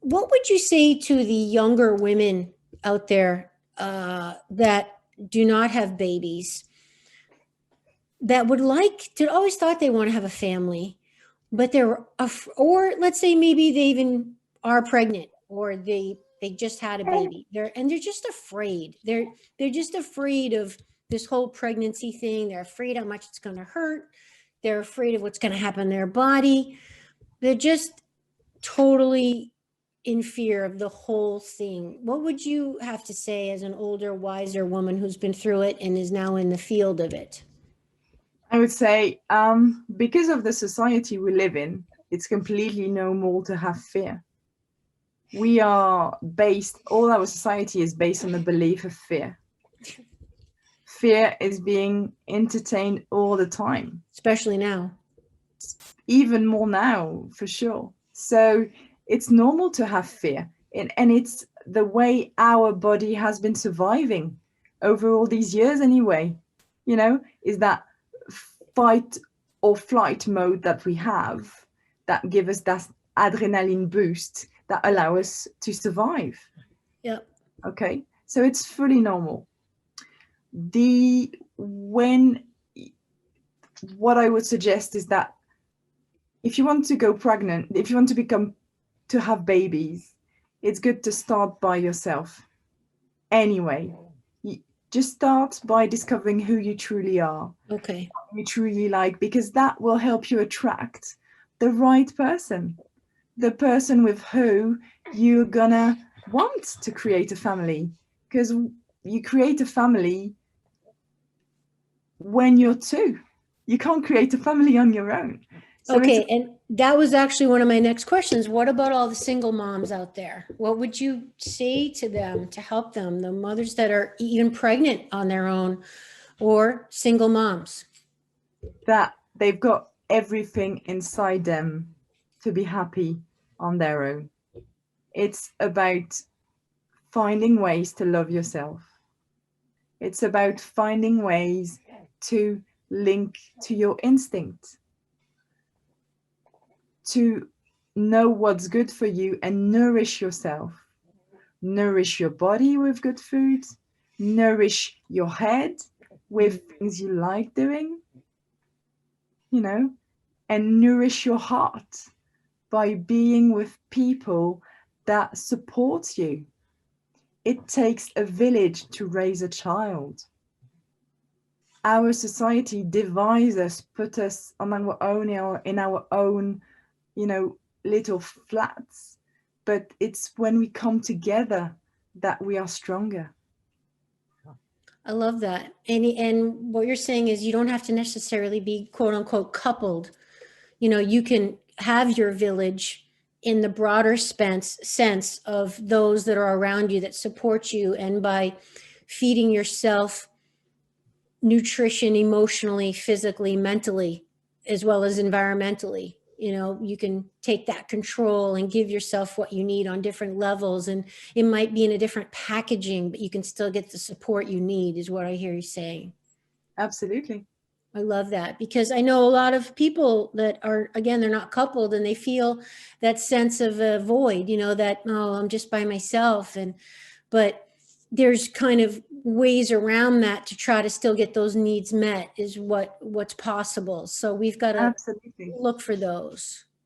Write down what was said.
what would you say to the younger women out there that do not have babies, that would like to, always thought they want to have a family, but or let's say maybe they even are pregnant, or they just had a baby, they're just afraid. They're just afraid of this whole pregnancy thing. They're afraid how much it's going to hurt. They're afraid of what's going to happen in their body. They're just totally in fear of the whole thing. What would you have to say as an older, wiser woman who's been through it and is now in the field of it? I would say, because of the society we live in, it's completely normal to have fear. We are all our society is based on the belief of fear. Fear is being entertained all the time. Especially now. Even more now, for sure. So it's normal to have fear. And it's the way our body has been surviving over all these years anyway, is that fight or flight mode that we have that give us that adrenaline boost that allow us to survive. Yeah. Okay. So it's fully normal. What I would suggest is that if you want to go pregnant, if you want to have babies, it's good to start by yourself. Anyway, just start by discovering who you truly are. Okay. What you truly like, because that will help you attract the right person, the person with who you're gonna want to create a family. Because you create a family when you're two. You can't create a family on your own. So okay, and that was actually one of my next questions. What about all the single moms out there? What would you say to them to help them, the mothers that are even pregnant on their own, or single moms? That they've got everything inside them to be happy on their own. It's about finding ways to love yourself. It's about finding ways to link to your instinct, to know what's good for you and nourish yourself. Nourish your body with good food, nourish your head with things you like doing, and nourish your heart by being with people that support you. It takes a village to raise a child. Our society divides us, put us on our own, in our own, little flats. But it's when we come together that we are stronger. I love that. And what you're saying is you don't have to necessarily be quote unquote coupled. You can have your village in the broader sense of those that are around you that support you. And by feeding yourself nutrition emotionally, physically, mentally, as well as environmentally, you can take that control and give yourself what you need on different levels. And it might be in a different packaging, but you can still get the support you need, is what I hear you saying. Absolutely. I love that, because I know a lot of people that are, again, they're not coupled and they feel that sense of a void, that, oh, I'm just by myself. But there's kind of ways around that to try to still get those needs met, is what's possible. So we've got to Absolutely look for those.